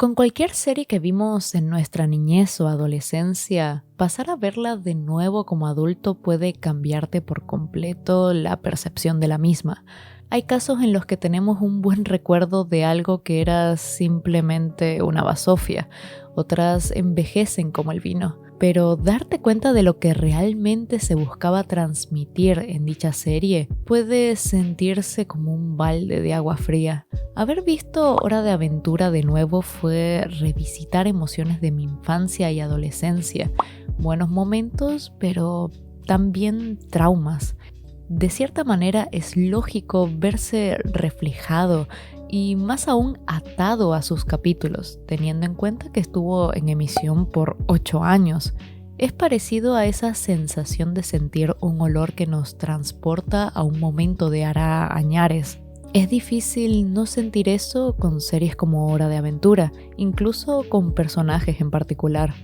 Con cualquier serie que vimos en nuestra niñez o adolescencia, pasar a verla de nuevo como adulto puede cambiarte por completo la percepción de la misma. Hay casos en los que tenemos un buen recuerdo de algo que era simplemente una basofia, otras envejecen como el vino. Pero darte cuenta de lo que realmente se buscaba transmitir en dicha serie puede sentirse como un balde de agua fría. Haber visto Hora de Aventura de nuevo fue revisitar emociones de mi infancia y adolescencia, buenos momentos, pero también traumas. De cierta manera es lógico verse reflejado y más aún atado a sus capítulos, teniendo en cuenta que estuvo en emisión por 8 años. Es parecido a esa sensación de sentir un olor que nos transporta a un momento de hará añares. Es difícil no sentir eso con series como Hora de Aventura, incluso con personajes en particular.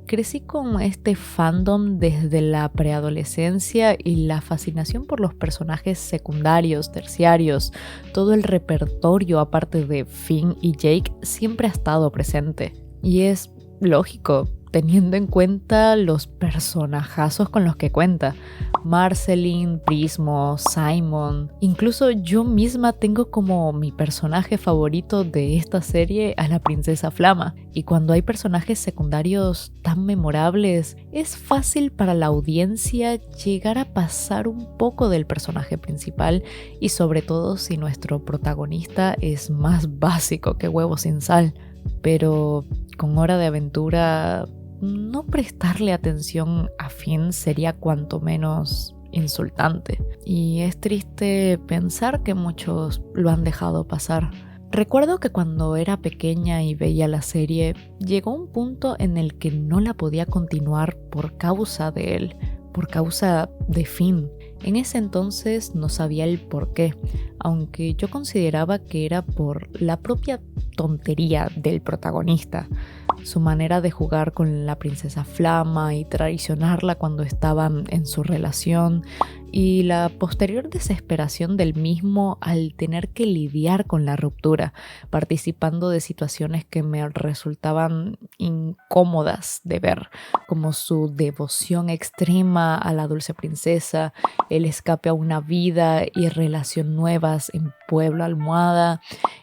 Crecí con este fandom desde la preadolescencia y la fascinación por los personajes secundarios, terciarios, todo el repertorio aparte de Finn y Jake siempre ha estado presente. Y es lógico, teniendo en cuenta los personajazos con los que cuenta. Marceline, Prismo, Simon, incluso yo misma tengo como mi personaje favorito de esta serie a la Princesa Flama. Y cuando hay personajes secundarios tan memorables, es fácil para la audiencia llegar a pasar un poco del personaje principal y sobre todo si nuestro protagonista es más básico que huevo sin sal. Pero con Hora de Aventura, no prestarle atención a Finn sería cuanto menos insultante. Y es triste pensar que muchos lo han dejado pasar. Recuerdo que cuando era pequeña y veía la serie, llegó un punto en el que no la podía continuar por causa de él, por causa de Finn. En ese entonces no sabía el por qué, aunque yo consideraba que era por la propia tontería del protagonista, su manera de jugar con la princesa Flama y traicionarla cuando estaban en su relación, y la posterior desesperación del mismo al tener que lidiar con la ruptura, participando de situaciones que me resultaban incómodas de ver, como su devoción extrema a la dulce princesa, el escape a una vida y relación nuevas en Pueblo Almohada,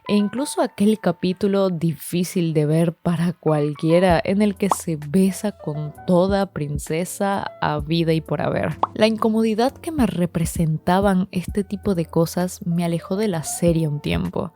e incluso aquel capítulo difícil de ver para cualquiera en el que se besa con toda princesa a vida y por haber. La incomodidad que me representaban este tipo de cosas me alejó de la serie un tiempo,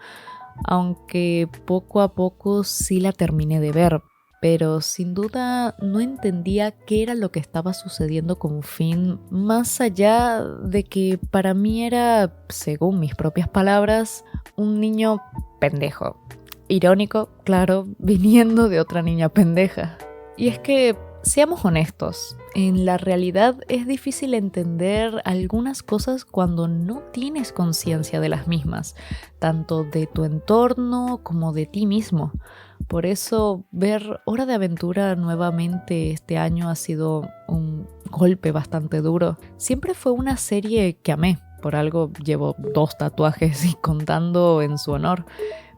aunque poco a poco sí la terminé de ver. Pero sin duda no entendía qué era lo que estaba sucediendo con Finn, más allá de que para mí era, según mis propias palabras, un niño pendejo. Irónico, claro, viniendo de otra niña pendeja. Y es que, seamos honestos, en la realidad es difícil entender algunas cosas cuando no tienes conciencia de las mismas, tanto de tu entorno como de ti mismo. Por eso, ver Hora de Aventura nuevamente este año ha sido un golpe bastante duro. Siempre fue una serie que amé, por algo llevo 2 tatuajes y contando en su honor.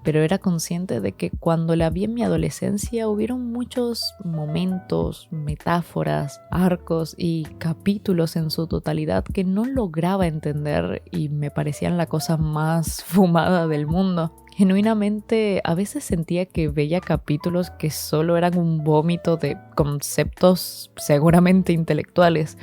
Pero era consciente de que cuando la vi en mi adolescencia hubieron muchos momentos, metáforas, arcos y capítulos en su totalidad que no lograba entender y me parecían la cosa más fumada del mundo. Genuinamente, a veces sentía que veía capítulos que solo eran un vómito de conceptos seguramente intelectuales,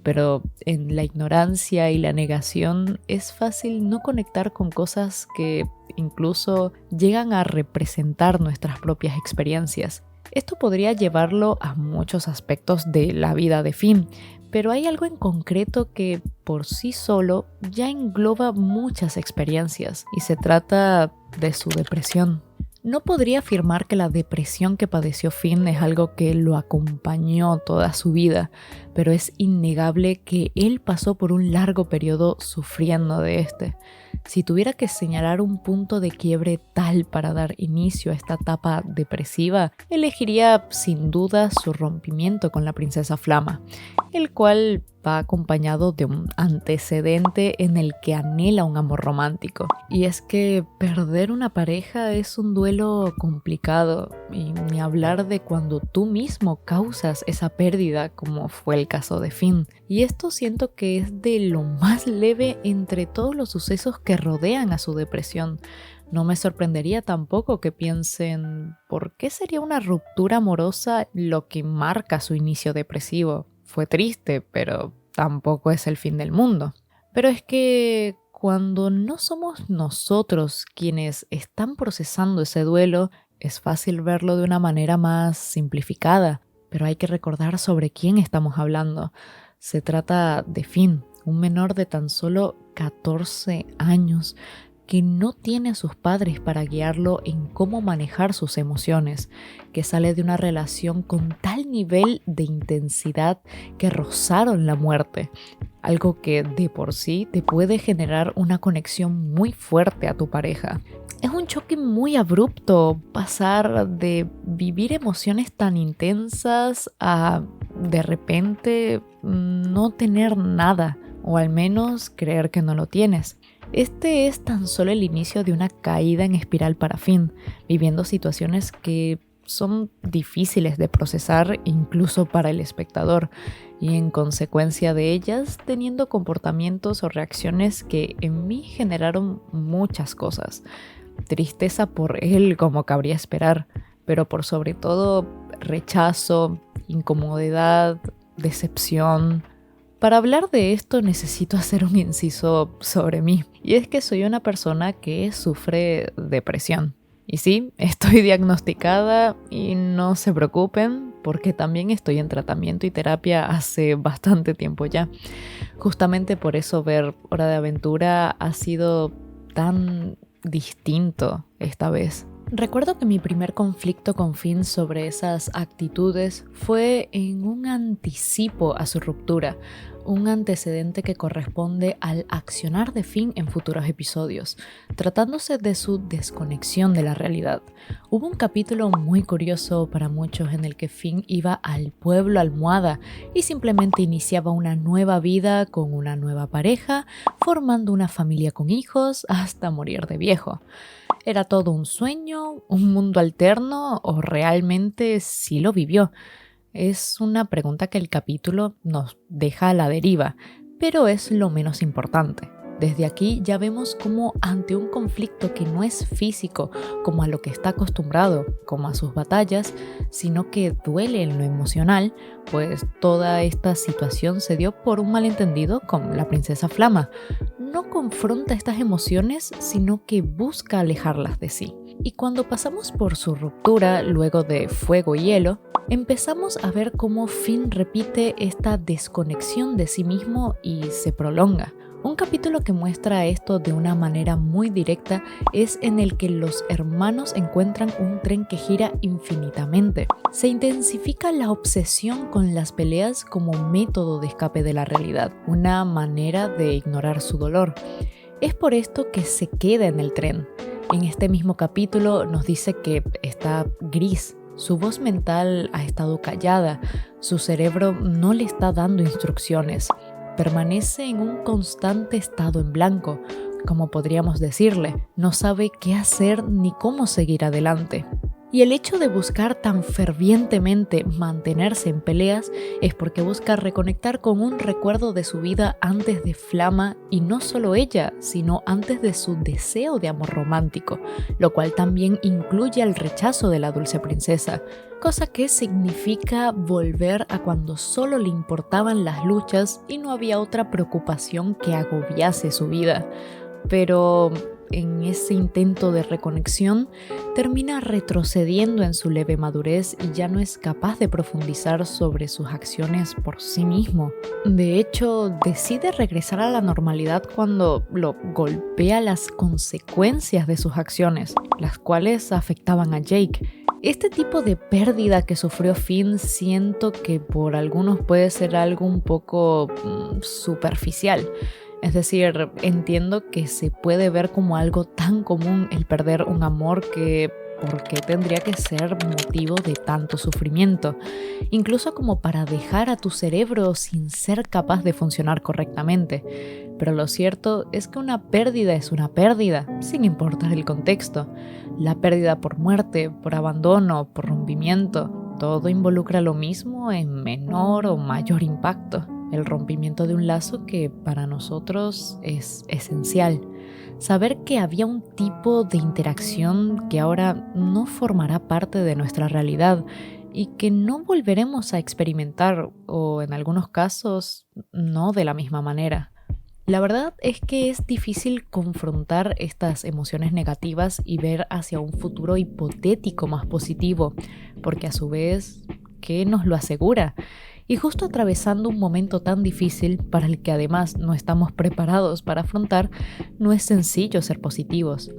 pero en la ignorancia y la negación es fácil no conectar con cosas que incluso llegan a representar nuestras propias experiencias. Esto podría llevarlo a muchos aspectos de la vida de Finn, pero hay algo en concreto que por sí solo ya engloba muchas experiencias y se trata de su depresión. No podría afirmar que la depresión que padeció Finn es algo que lo acompañó toda su vida, pero es innegable que él pasó por un largo periodo sufriendo de este. Si tuviera que señalar un punto de quiebre tal para dar inicio a esta etapa depresiva, elegiría sin duda su rompimiento con la princesa Flama, el cual va acompañado de un antecedente en el que anhela un amor romántico. Y es que perder una pareja es un duelo complicado, y ni hablar de cuando tú mismo causas esa pérdida, como fue el caso de Finn. Y esto siento que es de lo más leve entre todos los sucesos que rodean a su depresión. No me sorprendería tampoco que piensen, ¿por qué sería una ruptura amorosa lo que marca su inicio depresivo? Fue triste, pero tampoco es el fin del mundo. Pero es que cuando no somos nosotros quienes están procesando ese duelo, es fácil verlo de una manera más simplificada, pero hay que recordar sobre quién estamos hablando. Se trata de Finn, un menor de tan solo 14 años, que no tiene a sus padres para guiarlo en cómo manejar sus emociones, que sale de una relación con tal nivel de intensidad que rozaron la muerte, algo que de por sí te puede generar una conexión muy fuerte a tu pareja. Es un choque muy abrupto pasar de vivir emociones tan intensas a de repente no tener nada, o al menos creer que no lo tienes. Este es tan solo el inicio de una caída en espiral para Finn, viviendo situaciones que son difíciles de procesar incluso para el espectador, y en consecuencia de ellas teniendo comportamientos o reacciones que en mí generaron muchas cosas. Tristeza por él, como cabría esperar, pero por sobre todo rechazo, incomodidad, decepción. Para hablar de esto necesito hacer un inciso sobre mí, y es que soy una persona que sufre depresión. Y sí, estoy diagnosticada y no se preocupen porque también estoy en tratamiento y terapia hace bastante tiempo ya. Justamente por eso ver Hora de Aventura ha sido tan distinto esta vez. Recuerdo que mi primer conflicto con Finn sobre esas actitudes fue en un anticipo a su ruptura, un antecedente que corresponde al accionar de Finn en futuros episodios, tratándose de su desconexión de la realidad. Hubo un capítulo muy curioso para muchos en el que Finn iba al pueblo Almohada y simplemente iniciaba una nueva vida con una nueva pareja, formando una familia con hijos hasta morir de viejo. ¿Era todo un sueño, un mundo alterno o realmente sí lo vivió? Es una pregunta que el capítulo nos deja a la deriva, pero es lo menos importante. Desde aquí ya vemos cómo ante un conflicto que no es físico, como a lo que está acostumbrado, como a sus batallas, sino que duele en lo emocional, pues toda esta situación se dio por un malentendido con la princesa Flama. No confronta estas emociones, sino que busca alejarlas de sí. Y cuando pasamos por su ruptura, luego de Fuego y Hielo, empezamos a ver cómo Finn repite esta desconexión de sí mismo y se prolonga. Un capítulo que muestra esto de una manera muy directa es en el que los hermanos encuentran un tren que gira infinitamente. Se intensifica la obsesión con las peleas como método de escape de la realidad, una manera de ignorar su dolor. Es por esto que se queda en el tren. En este mismo capítulo nos dice que está gris. Su voz mental ha estado callada, su cerebro no le está dando instrucciones. Permanece en un constante estado en blanco, como podríamos decirle, no sabe qué hacer ni cómo seguir adelante. Y el hecho de buscar tan fervientemente mantenerse en peleas es porque busca reconectar con un recuerdo de su vida antes de Flama, y no solo ella, sino antes de su deseo de amor romántico, lo cual también incluye el rechazo de la dulce princesa, cosa que significa volver a cuando solo le importaban las luchas y no había otra preocupación que agobiase su vida. Pero en ese intento de reconexión, termina retrocediendo en su leve madurez y ya no es capaz de profundizar sobre sus acciones por sí mismo. De hecho, decide regresar a la normalidad cuando lo golpea las consecuencias de sus acciones, las cuales afectaban a Jake. Este tipo de pérdida que sufrió Finn siento que por algunos puede ser algo un poco superficial. Es decir, entiendo que se puede ver como algo tan común el perder un amor que ¿por qué tendría que ser motivo de tanto sufrimiento? Incluso como para dejar a tu cerebro sin ser capaz de funcionar correctamente. Pero lo cierto es que una pérdida es una pérdida, sin importar el contexto. La pérdida por muerte, por abandono, por rompimiento, todo involucra lo mismo en menor o mayor impacto. El rompimiento de un lazo que para nosotros es esencial. Saber que había un tipo de interacción que ahora no formará parte de nuestra realidad y que no volveremos a experimentar o en algunos casos no de la misma manera. La verdad es que es difícil confrontar estas emociones negativas y ver hacia un futuro hipotético más positivo, porque a su vez, ¿qué nos lo asegura? Y justo atravesando un momento tan difícil para el que además no estamos preparados para afrontar, no es sencillo ser positivos.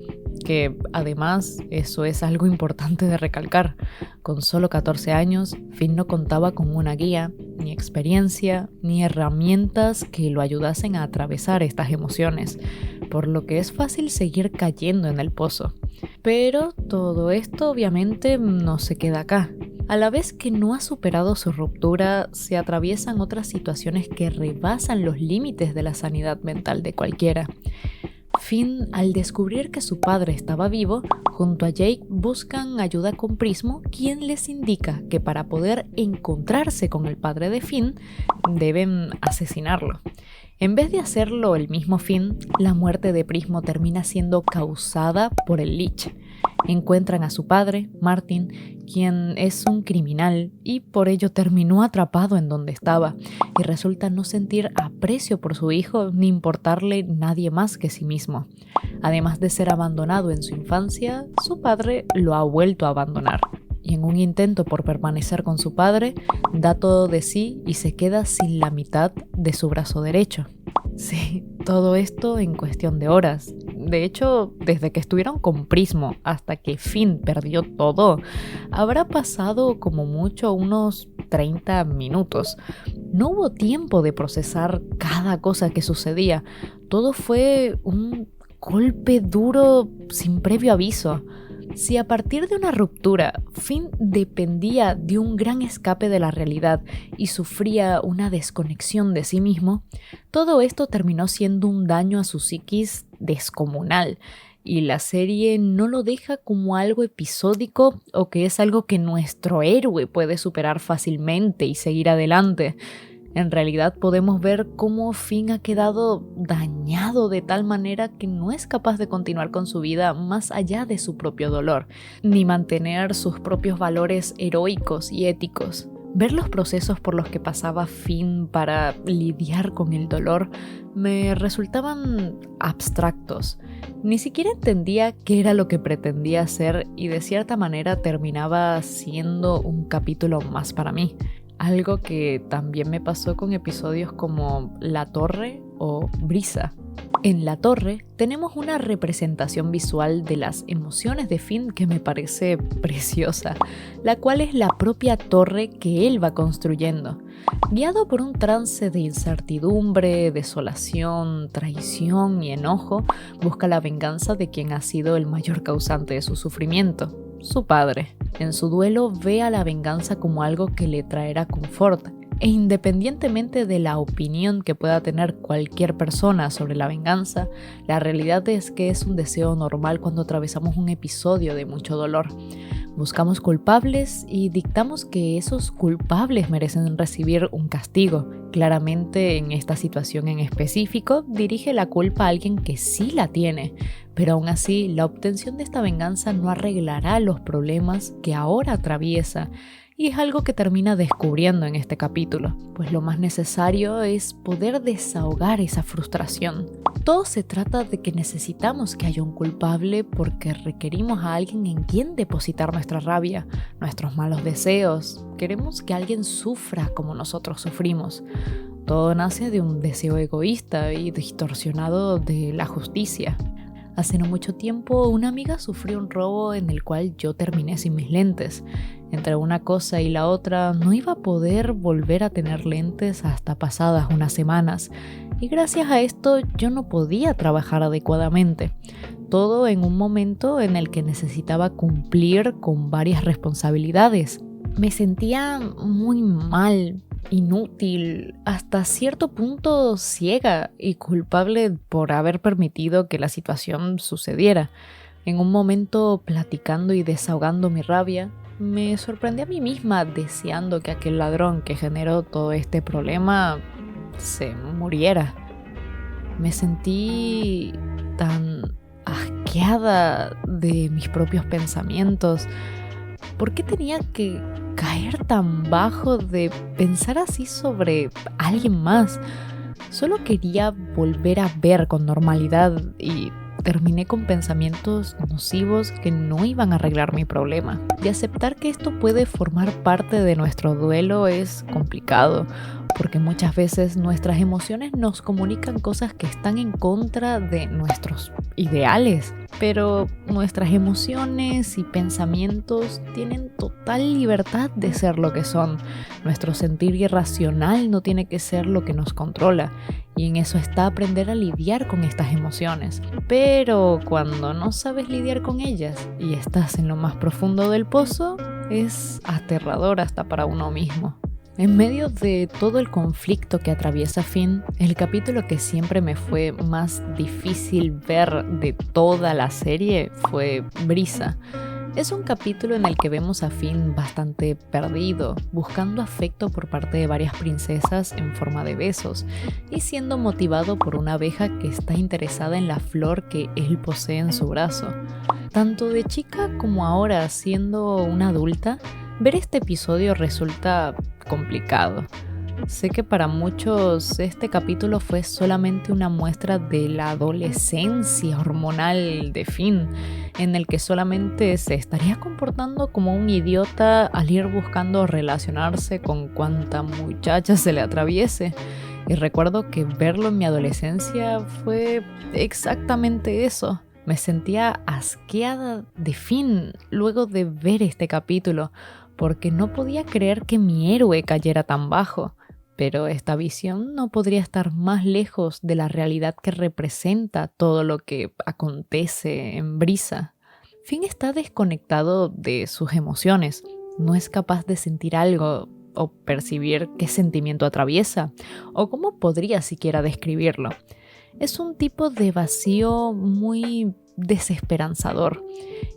Que además eso es algo importante de recalcar. Con solo 14 años, Finn no contaba con una guía, ni experiencia, ni herramientas que lo ayudasen a atravesar estas emociones, por lo que es fácil seguir cayendo en el pozo. Pero todo esto obviamente no se queda acá. A la vez que no ha superado su ruptura, se atraviesan otras situaciones que rebasan los límites de la sanidad mental de cualquiera. Finn, al descubrir que su padre estaba vivo, junto a Jake buscan ayuda con Prismo, quien les indica que para poder encontrarse con el padre de Finn, deben asesinarlo. En vez de hacerlo el mismo Finn, la muerte de Prismo termina siendo causada por el Lich. Encuentran a su padre, Martin, quien es un criminal y por ello terminó atrapado en donde estaba y resulta no sentir aprecio por su hijo ni importarle nadie más que sí mismo. Además de ser abandonado en su infancia, su padre lo ha vuelto a abandonar. Y en un intento por permanecer con su padre, da todo de sí y se queda sin la mitad de su brazo derecho. Sí, todo esto en cuestión de horas. De hecho, desde que estuvieron con Prismo hasta que Finn perdió todo, habrá pasado como mucho unos 30 minutos. No hubo tiempo de procesar cada cosa que sucedía. Todo fue un golpe duro sin previo aviso. Si a partir de una ruptura Finn dependía de un gran escape de la realidad y sufría una desconexión de sí mismo, todo esto terminó siendo un daño a su psiquis descomunal, y la serie no lo deja como algo episódico o que es algo que nuestro héroe puede superar fácilmente y seguir adelante. En realidad podemos ver cómo Finn ha quedado dañado de tal manera que no es capaz de continuar con su vida más allá de su propio dolor, ni mantener sus propios valores heroicos y éticos. Ver los procesos por los que pasaba Finn para lidiar con el dolor me resultaban abstractos. Ni siquiera entendía qué era lo que pretendía hacer y de cierta manera terminaba siendo un capítulo más para mí. Algo que también me pasó con episodios como La Torre o Brisa. En La Torre tenemos una representación visual de las emociones de Finn que me parece preciosa, la cual es la propia torre que él va construyendo. Guiado por un trance de incertidumbre, desolación, traición y enojo, busca la venganza de quien ha sido el mayor causante de su sufrimiento, su padre. En su duelo ve a la venganza como algo que le traerá confort, e independientemente de la opinión que pueda tener cualquier persona sobre la venganza, la realidad es que es un deseo normal cuando atravesamos un episodio de mucho dolor. Buscamos culpables y dictamos que esos culpables merecen recibir un castigo. Claramente, en esta situación en específico, dirige la culpa a alguien que sí la tiene, pero aún así, la obtención de esta venganza no arreglará los problemas que ahora atraviesa. Y es algo que termina descubriendo en este capítulo, pues lo más necesario es poder desahogar esa frustración. Todo se trata de que necesitamos que haya un culpable porque requerimos a alguien en quien depositar nuestra rabia, nuestros malos deseos. Queremos que alguien sufra como nosotros sufrimos. Todo nace de un deseo egoísta y distorsionado de la justicia. Hace no mucho tiempo, una amiga sufrió un robo en el cual yo terminé sin mis lentes. Entre una cosa y la otra, no iba a poder volver a tener lentes hasta pasadas unas semanas. Y gracias a esto yo no podía trabajar adecuadamente. Todo en un momento en el que necesitaba cumplir con varias responsabilidades. Me sentía muy mal, inútil, hasta cierto punto ciega y culpable por haber permitido que la situación sucediera. En un momento, platicando y desahogando mi rabia, me sorprendí a mí misma deseando que aquel ladrón que generó todo este problema se muriera. Me sentí tan asqueada de mis propios pensamientos. ¿Por qué tenía que caer tan bajo de pensar así sobre alguien más? Solo quería volver a ver con normalidad y terminé con pensamientos nocivos que no iban a arreglar mi problema. Y aceptar que esto puede formar parte de nuestro duelo es complicado, porque muchas veces nuestras emociones nos comunican cosas que están en contra de nuestros ideales. Pero nuestras emociones y pensamientos tienen total libertad de ser lo que son. Nuestro sentir irracional no tiene que ser lo que nos controla. Y en eso está aprender a lidiar con estas emociones. Pero cuando no sabes lidiar con ellas y estás en lo más profundo del pozo, es aterrador hasta para uno mismo. En medio de todo el conflicto que atraviesa Finn, el capítulo que siempre me fue más difícil ver de toda la serie fue Brisa. Es un capítulo en el que vemos a Finn bastante perdido, buscando afecto por parte de varias princesas en forma de besos y siendo motivado por una abeja que está interesada en la flor que él posee en su brazo. Tanto de chica como ahora siendo una adulta, ver este episodio resulta complicado. Sé que para muchos este capítulo fue solamente una muestra de la adolescencia hormonal de Finn, en el que solamente se estaría comportando como un idiota al ir buscando relacionarse con cuanta muchacha se le atraviese. Y recuerdo que verlo en mi adolescencia fue exactamente eso. Me sentía asqueada de Finn luego de ver este capítulo, porque no podía creer que mi héroe cayera tan bajo. Pero esta visión no podría estar más lejos de la realidad que representa todo lo que acontece en Brisa. Finn está desconectado de sus emociones, no es capaz de sentir algo o percibir qué sentimiento atraviesa, o cómo podría siquiera describirlo. Es un tipo de vacío muy desesperanzador,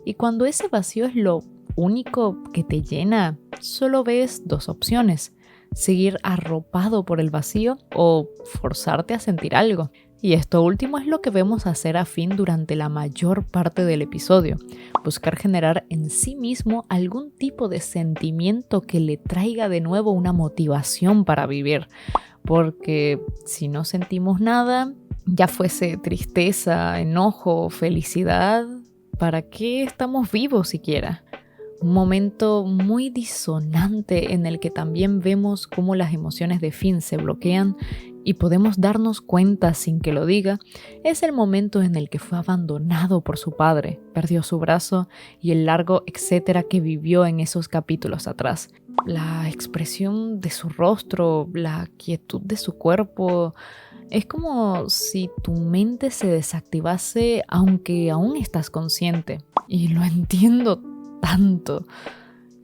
y cuando ese vacío es lo único que te llena, solo ves dos opciones: seguir arropado por el vacío o forzarte a sentir algo. Y esto último es lo que vemos hacer a Finn durante la mayor parte del episodio: buscar generar en sí mismo algún tipo de sentimiento que le traiga de nuevo una motivación para vivir. Porque si no sentimos nada, ya fuese tristeza, enojo, felicidad, ¿para qué estamos vivos siquiera? Un momento muy disonante en el que también vemos cómo las emociones de Finn se bloquean y podemos darnos cuenta sin que lo diga, es el momento en el que fue abandonado por su padre, perdió su brazo y el largo etcétera que vivió en esos capítulos atrás. La expresión de su rostro, la quietud de su cuerpo, es como si tu mente se desactivase aunque aún estás consciente. Y lo entiendo tanto.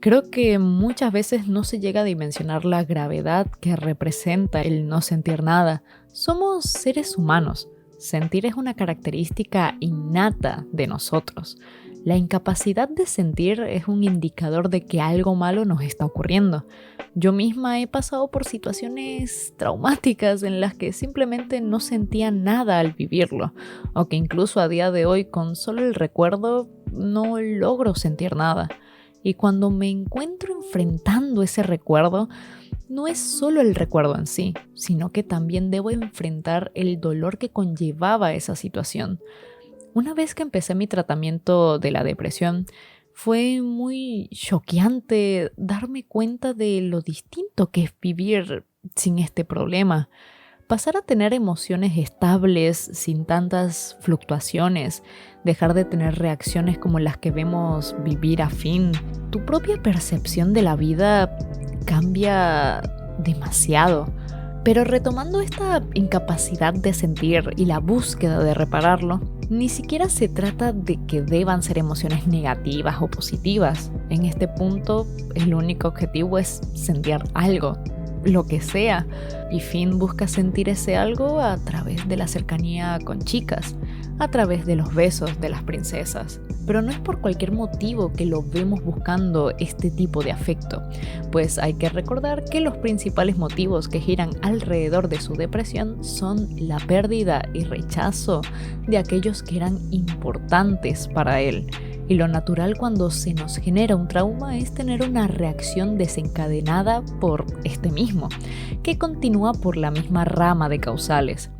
Creo que muchas veces no se llega a dimensionar la gravedad que representa el no sentir nada. Somos seres humanos. Sentir es una característica innata de nosotros. La incapacidad de sentir es un indicador de que algo malo nos está ocurriendo. Yo misma he pasado por situaciones traumáticas en las que simplemente no sentía nada al vivirlo, o que incluso a día de hoy con solo el recuerdo no logro sentir nada. Y cuando me encuentro enfrentando ese recuerdo, no es solo el recuerdo en sí, sino que también debo enfrentar el dolor que conllevaba esa situación. Una vez que empecé mi tratamiento de la depresión, fue muy choqueante darme cuenta de lo distinto que es vivir sin este problema. Pasar a tener emociones estables, sin tantas fluctuaciones, dejar de tener reacciones como las que vemos vivir a Finn. Tu propia percepción de la vida cambia demasiado. Pero retomando esta incapacidad de sentir y la búsqueda de repararlo, ni siquiera se trata de que deban ser emociones negativas o positivas. En este punto, el único objetivo es sentir algo, lo que sea, y Finn busca sentir ese algo a través de la cercanía con chicas, a través de los besos de las princesas. Pero no es por cualquier motivo que lo vemos buscando este tipo de afecto, pues hay que recordar que los principales motivos que giran alrededor de su depresión son la pérdida y rechazo de aquellos que eran importantes para él. Y lo natural cuando se nos genera un trauma es tener una reacción desencadenada por este mismo, que continúa por la misma rama de causales.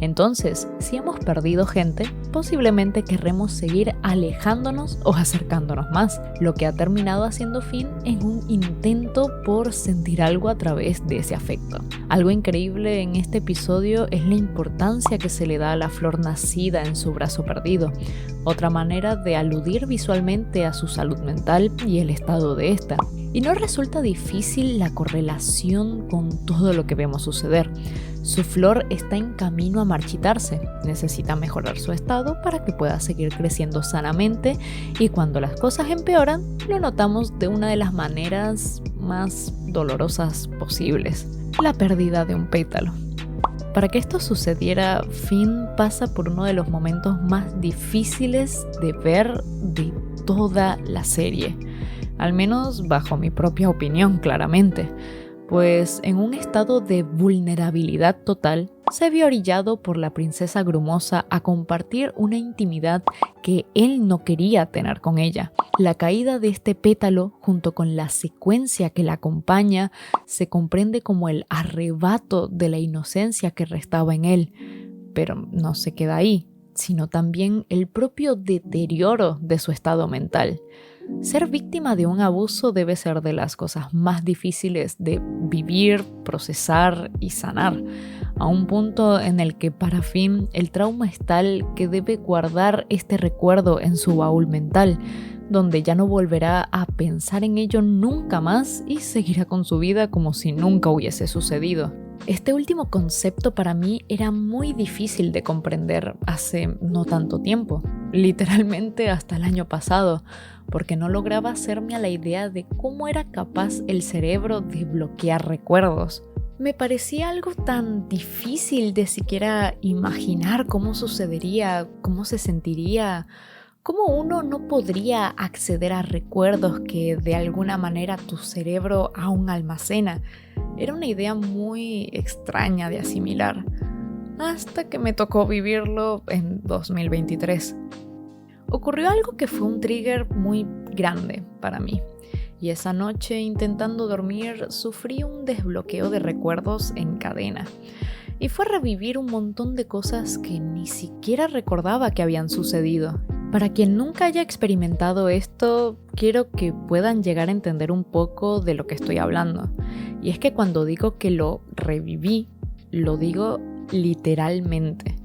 Entonces, si hemos perdido gente, posiblemente querremos seguir alejándonos o acercándonos más, lo que ha terminado haciendo fin en un intento por sentir algo a través de ese afecto. Algo increíble en este episodio es la importancia que se le da a la flor nacida en su brazo perdido, otra manera de aludir visualmente a su salud mental y el estado de esta. Y no resulta difícil la correlación con todo lo que vemos suceder. Su flor está en camino a marchitarse, necesita mejorar su estado para que pueda seguir creciendo sanamente y cuando las cosas empeoran, lo notamos de una de las maneras más dolorosas posibles, la pérdida de un pétalo. Para que esto sucediera, Finn pasa por uno de los momentos más difíciles de ver de toda la serie, al menos bajo mi propia opinión, claramente. Pues en un estado de vulnerabilidad total, se vio orillado por la princesa Grumosa a compartir una intimidad que él no quería tener con ella. La caída de este pétalo, junto con la secuencia que la acompaña, se comprende como el arrebato de la inocencia que restaba en él. Pero no se queda ahí, sino también el propio deterioro de su estado mental. Ser víctima de un abuso debe ser de las cosas más difíciles de vivir, procesar y sanar, a un punto en el que para Finn el trauma es tal que debe guardar este recuerdo en su baúl mental, donde ya no volverá a pensar en ello nunca más y seguirá con su vida como si nunca hubiese sucedido. Este último concepto para mí era muy difícil de comprender hace no tanto tiempo, literalmente hasta el año pasado, porque no lograba hacerme a la idea de cómo era capaz el cerebro de bloquear recuerdos. Me parecía algo tan difícil de siquiera imaginar cómo sucedería, cómo se sentiría, cómo uno no podría acceder a recuerdos que de alguna manera tu cerebro aún almacena. Era una idea muy extraña de asimilar, hasta que me tocó vivirlo en 2023. Ocurrió algo que fue un trigger muy grande para mí, y esa noche intentando dormir sufrí un desbloqueo de recuerdos en cadena, y fue revivir un montón de cosas que ni siquiera recordaba que habían sucedido. Para quien nunca haya experimentado esto, quiero que puedan llegar a entender un poco de lo que estoy hablando. Y es que cuando digo que lo reviví, lo digo literalmente.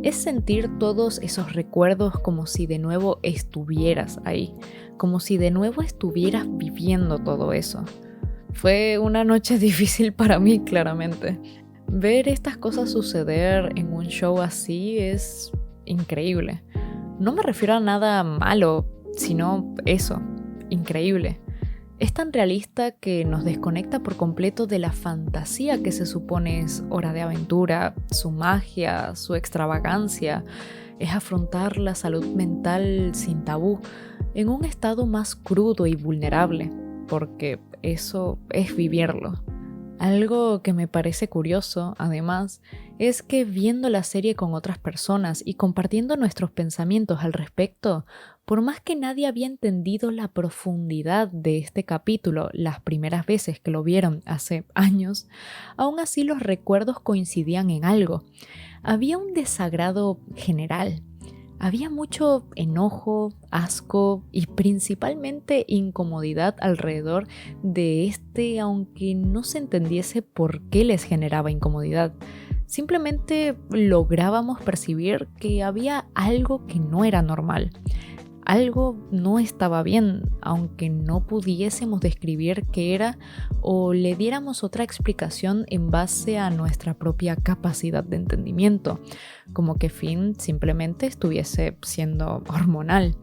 Es sentir todos esos recuerdos como si de nuevo estuvieras ahí, como si de nuevo estuvieras viviendo todo eso. Fue una noche difícil para mí, claramente. Ver estas cosas suceder en un show así es increíble. No me refiero a nada malo, sino eso, increíble. Es tan realista que nos desconecta por completo de la fantasía que se supone es Hora de Aventura, su magia, su extravagancia. Es afrontar la salud mental sin tabú, en un estado más crudo y vulnerable, porque eso es vivirlo. Algo que me parece curioso, además, es que viendo la serie con otras personas y compartiendo nuestros pensamientos al respecto, por más que nadie había entendido la profundidad de este capítulo las primeras veces que lo vieron hace años, aún así los recuerdos coincidían en algo. Había un desagrado general. Había mucho enojo, asco y principalmente incomodidad alrededor de este, aunque no se entendiese por qué les generaba incomodidad. Simplemente lográbamos percibir que había algo que no era normal, algo no estaba bien, aunque no pudiésemos describir qué era o le diéramos otra explicación en base a nuestra propia capacidad de entendimiento, como que Finn simplemente estuviese siendo hormonal.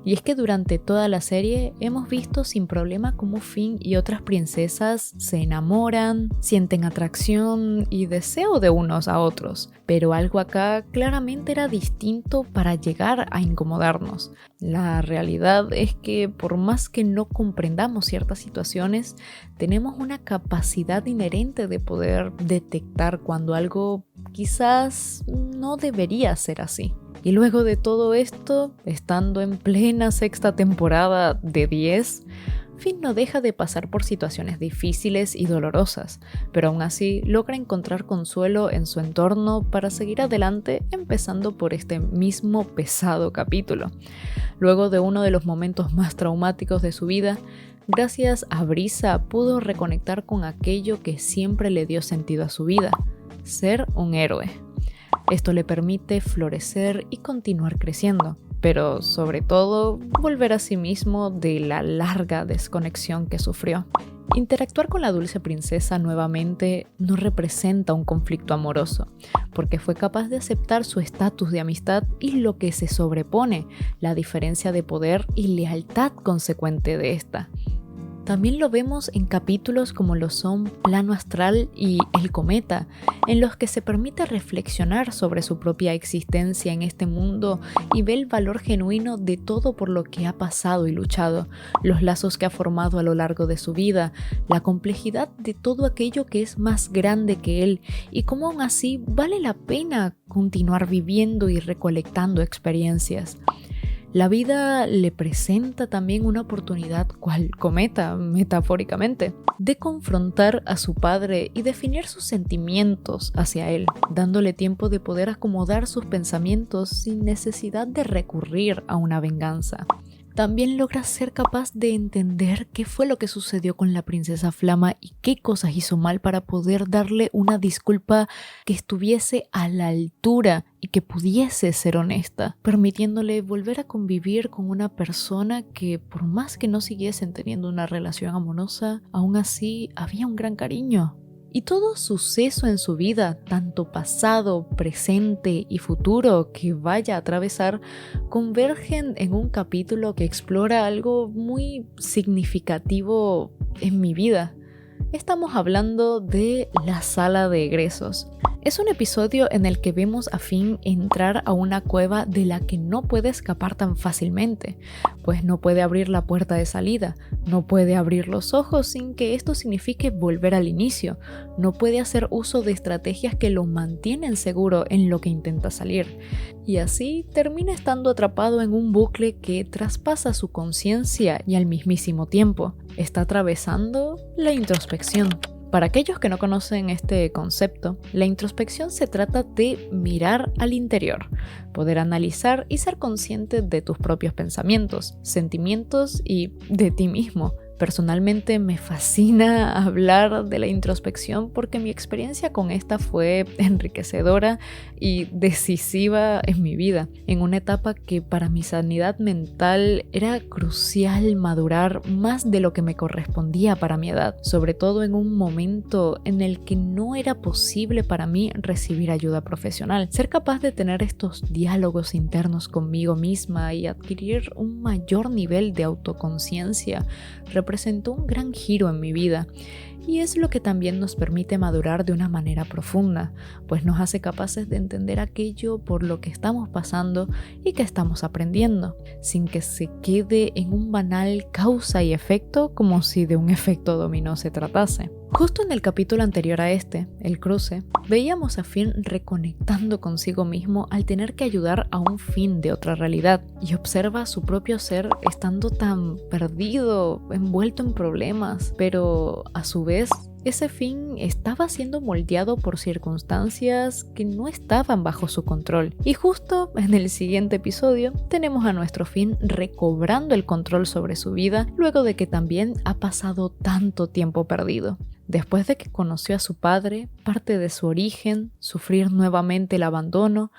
Y es que durante toda la serie hemos visto sin problema cómo Finn y otras princesas se enamoran, sienten atracción y deseo de unos a otros, pero algo acá claramente era distinto para llegar a incomodarnos. La realidad es que por más que no comprendamos ciertas situaciones, tenemos una capacidad inherente de poder detectar cuando algo quizás no debería ser así. Y luego de todo esto, estando en plena sexta temporada de 10, Finn no deja de pasar por situaciones difíciles y dolorosas, pero aún así logra encontrar consuelo en su entorno para seguir adelante, empezando por este mismo pesado capítulo. Luego de uno de los momentos más traumáticos de su vida, gracias a Brisa pudo reconectar con aquello que siempre le dio sentido a su vida: ser un héroe. Esto le permite florecer y continuar creciendo, pero sobre todo volver a sí mismo de la larga desconexión que sufrió. Interactuar con la dulce princesa nuevamente no representa un conflicto amoroso, porque fue capaz de aceptar su estatus de amistad y lo que se sobrepone, la diferencia de poder y lealtad consecuente de esta. También lo vemos en capítulos como lo son Plano Astral y El Cometa, en los que se permite reflexionar sobre su propia existencia en este mundo y ve el valor genuino de todo por lo que ha pasado y luchado, los lazos que ha formado a lo largo de su vida, la complejidad de todo aquello que es más grande que él y cómo aún así vale la pena continuar viviendo y recolectando experiencias. La vida le presenta también una oportunidad, cual cometa, metafóricamente, de confrontar a su padre y definir sus sentimientos hacia él, dándole tiempo de poder acomodar sus pensamientos sin necesidad de recurrir a una venganza. También logra ser capaz de entender qué fue lo que sucedió con la princesa Flama y qué cosas hizo mal para poder darle una disculpa que estuviese a la altura y que pudiese ser honesta, permitiéndole volver a convivir con una persona que, por más que no siguiesen teniendo una relación amorosa, aún así había un gran cariño. Y todo suceso en su vida, tanto pasado, presente y futuro que vaya a atravesar, convergen en un capítulo que explora algo muy significativo en mi vida. Estamos hablando de la sala de egresos. Es un episodio en el que vemos a Finn entrar a una cueva de la que no puede escapar tan fácilmente, pues no puede abrir la puerta de salida, no puede abrir los ojos sin que esto signifique volver al inicio, no puede hacer uso de estrategias que lo mantienen seguro en lo que intenta salir, y así termina estando atrapado en un bucle que traspasa su conciencia y al mismísimo tiempo está atravesando la introspección. Para aquellos que no conocen este concepto, la introspección se trata de mirar al interior, poder analizar y ser consciente de tus propios pensamientos, sentimientos y de ti mismo. Personalmente me fascina hablar de la introspección porque mi experiencia con esta fue enriquecedora y decisiva en mi vida, en una etapa que para mi sanidad mental era crucial madurar más de lo que me correspondía para mi edad, sobre todo en un momento en el que no era posible para mí recibir ayuda profesional. Ser capaz de tener estos diálogos internos conmigo misma y adquirir un mayor nivel de autoconciencia representó un gran giro en mi vida y es lo que también nos permite madurar de una manera profunda, pues nos hace capaces de entender aquello por lo que estamos pasando y que estamos aprendiendo, sin que se quede en un banal causa y efecto como si de un efecto dominó se tratase. Justo en el capítulo anterior a este, El Cruce, veíamos a Finn reconectando consigo mismo al tener que ayudar a un Finn de otra realidad y observa su propio ser estando tan perdido, envuelto en problemas, pero a su vez ese Finn estaba siendo moldeado por circunstancias que no estaban bajo su control. Y justo en el siguiente episodio tenemos a nuestro Finn recobrando el control sobre su vida luego de que también ha pasado tanto tiempo perdido. Después de que conoció a su padre, parte de su origen, sufrir nuevamente el abandono,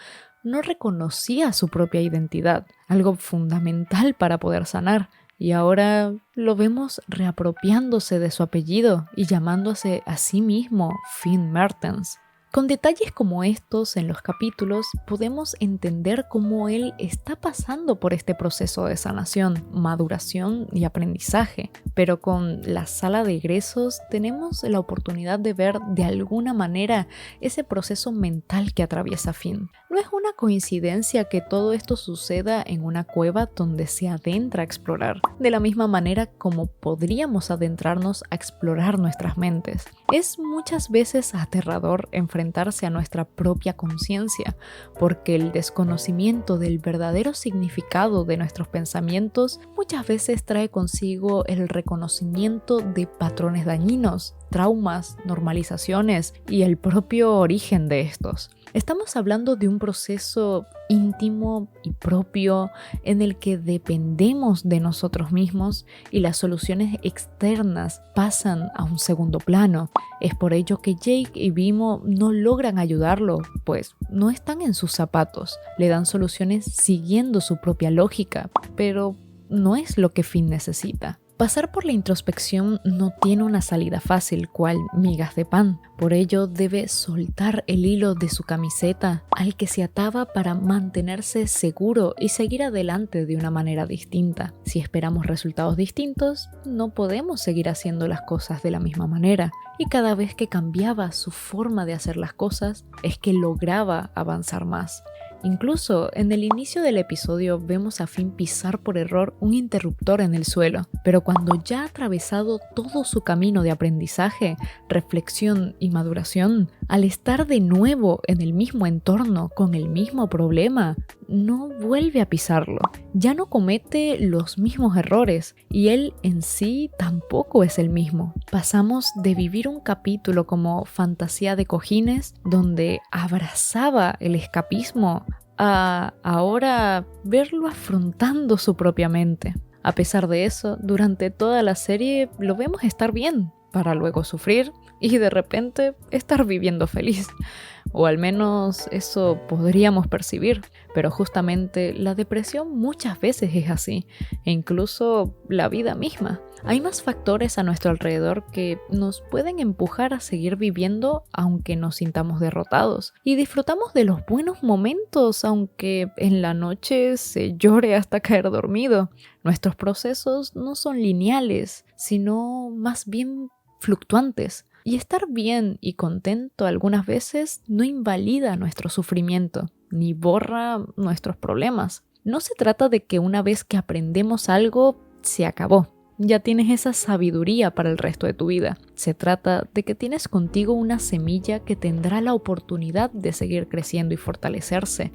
no reconocía su propia identidad, algo fundamental para poder sanar. Y ahora lo vemos reapropiándose de su apellido y llamándose a sí mismo Finn Mertens. Con detalles como estos en los capítulos podemos entender cómo él está pasando por este proceso de sanación, maduración y aprendizaje, pero con la sala de egresos tenemos la oportunidad de ver de alguna manera ese proceso mental que atraviesa Finn. No es una coincidencia que todo esto suceda en una cueva donde se adentra a explorar, de la misma manera como podríamos adentrarnos a explorar nuestras mentes. Es muchas veces aterrador enfrentarse a nuestra propia conciencia, porque el desconocimiento del verdadero significado de nuestros pensamientos muchas veces trae consigo el reconocimiento de patrones dañinos, traumas, normalizaciones y el propio origen de estos. Estamos hablando de un proceso íntimo y propio en el que dependemos de nosotros mismos y las soluciones externas pasan a un segundo plano. Es por ello que Jake y Vimo no logran ayudarlo, pues no están en sus zapatos. Le dan soluciones siguiendo su propia lógica, pero no es lo que Finn necesita. Pasar por la introspección no tiene una salida fácil, cual migas de pan. Por ello debe soltar el hilo de su camiseta al que se ataba para mantenerse seguro y seguir adelante de una manera distinta. Si esperamos resultados distintos, no podemos seguir haciendo las cosas de la misma manera. Y cada vez que cambiaba su forma de hacer las cosas, es que lograba avanzar más. Incluso en el inicio del episodio vemos a Finn pisar por error un interruptor en el suelo, pero cuando ya ha atravesado todo su camino de aprendizaje, reflexión y maduración, al estar de nuevo en el mismo entorno con el mismo problema, no vuelve a pisarlo. Ya no comete los mismos errores y él en sí tampoco es el mismo. Pasamos de vivir un capítulo como fantasía de cojines, donde abrazaba el escapismo, a ahora verlo afrontando su propia mente. A pesar de eso, durante toda la serie lo vemos estar bien, para luego sufrir y de repente estar viviendo feliz. O al menos eso podríamos percibir. Pero justamente la depresión muchas veces es así, e incluso la vida misma. Hay más factores a nuestro alrededor que nos pueden empujar a seguir viviendo aunque nos sintamos derrotados. Y disfrutamos de los buenos momentos aunque en la noche se llore hasta caer dormido. Nuestros procesos no son lineales, sino más bien fluctuantes. Y estar bien y contento algunas veces no invalida nuestro sufrimiento, ni borra nuestros problemas. No se trata de que una vez que aprendemos algo, se acabó. Ya tienes esa sabiduría para el resto de tu vida. Se trata de que tienes contigo una semilla que tendrá la oportunidad de seguir creciendo y fortalecerse,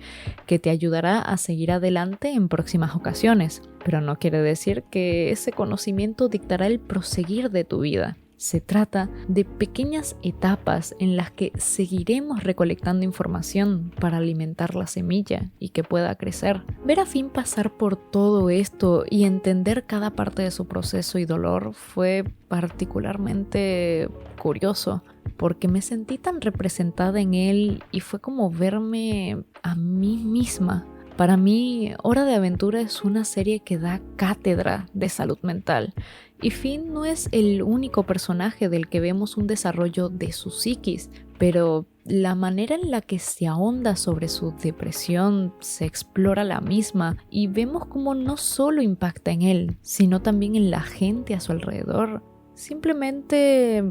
que te ayudará a seguir adelante en próximas ocasiones. Pero no quiere decir que ese conocimiento dictará el proseguir de tu vida. Se trata de pequeñas etapas en las que seguiremos recolectando información para alimentar la semilla y que pueda crecer. Ver a Finn pasar por todo esto y entender cada parte de su proceso y dolor fue particularmente curioso, porque me sentí tan representada en él y fue como verme a mí misma. Para mí, Hora de Aventura es una serie que da cátedra de salud mental. Y Finn no es el único personaje del que vemos un desarrollo de su psiquis, pero la manera en la que se ahonda sobre su depresión, se explora la misma y vemos cómo no solo impacta en él, sino también en la gente a su alrededor. Simplemente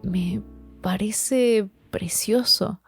me parece precioso.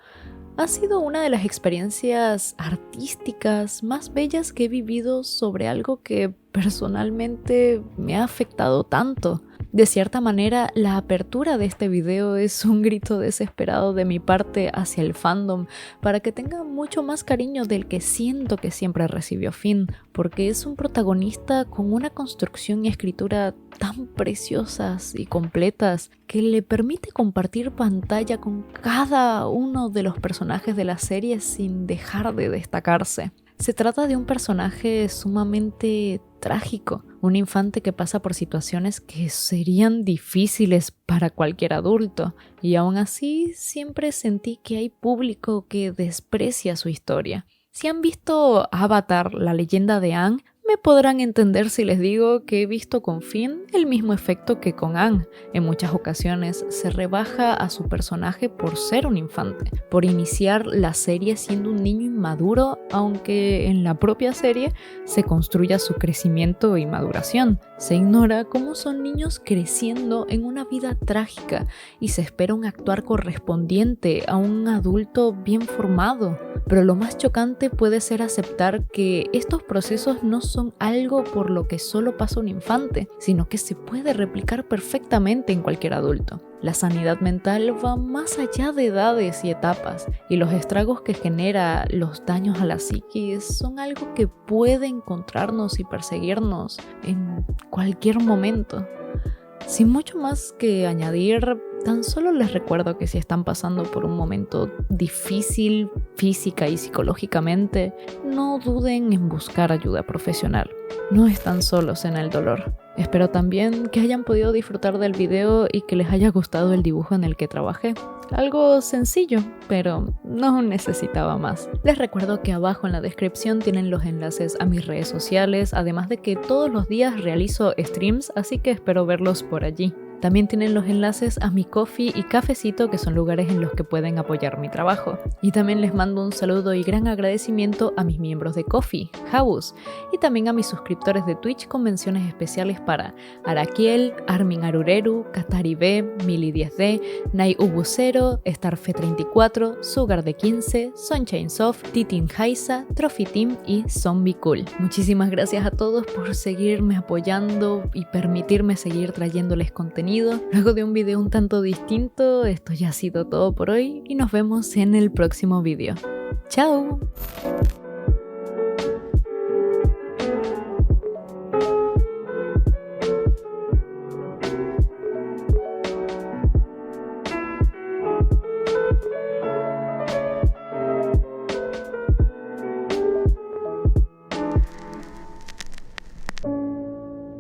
Ha sido una de las experiencias artísticas más bellas que he vivido sobre algo que personalmente me ha afectado tanto. De cierta manera, la apertura de este video es un grito desesperado de mi parte hacia el fandom para que tenga mucho más cariño del que siento que siempre recibió Finn, porque es un protagonista con una construcción y escritura tan preciosas y completas que le permite compartir pantalla con cada uno de los personajes de la serie sin dejar de destacarse. Se trata de un personaje sumamente trágico, un infante que pasa por situaciones que serían difíciles para cualquier adulto, y aún así siempre sentí que hay público que desprecia su historia. Si han visto Avatar, la leyenda de Aang, me podrán entender si les digo que he visto con Finn el mismo efecto que con Aang. En muchas ocasiones se rebaja a su personaje por ser un infante, por iniciar la serie siendo un niño inmaduro, aunque en la propia serie se construya su crecimiento y maduración. Se ignora cómo son niños creciendo en una vida trágica y se espera un actuar correspondiente a un adulto bien formado. Pero lo más chocante puede ser aceptar que estos procesos no son algo por lo que solo pasa un infante, sino que se puede replicar perfectamente en cualquier adulto. La sanidad mental va más allá de edades y etapas, y los estragos que genera los daños a la psiquis son algo que puede encontrarnos y perseguirnos en cualquier momento. Sin mucho más que añadir, tan solo les recuerdo que si están pasando por un momento difícil física y psicológicamente, no duden en buscar ayuda profesional. No están solos en el dolor. Espero también que hayan podido disfrutar del video y que les haya gustado el dibujo en el que trabajé. Algo sencillo, pero no necesitaba más. Les recuerdo que abajo en la descripción tienen los enlaces a mis redes sociales, además de que todos los días realizo streams, así que espero verlos por allí. También tienen los enlaces a mi Ko-fi y Cafecito, que son lugares en los que pueden apoyar mi trabajo. Y también les mando un saludo y gran agradecimiento a mis miembros de Ko-fi, Jabus, y también a mis suscriptores de Twitch con menciones especiales para Araquiel, Armin Arureru, Katari B, Mili10D, Nai Ubusero, Starfe34, Sugar de 15, Sunshine Soft, Titin Haisa, Trophy Team y Zombie Cool. Muchísimas gracias a todos por seguirme apoyando y permitirme seguir trayéndoles contenido. Luego de un video un tanto distinto, esto ya ha sido todo por hoy y nos vemos en el próximo video. ¡Chao!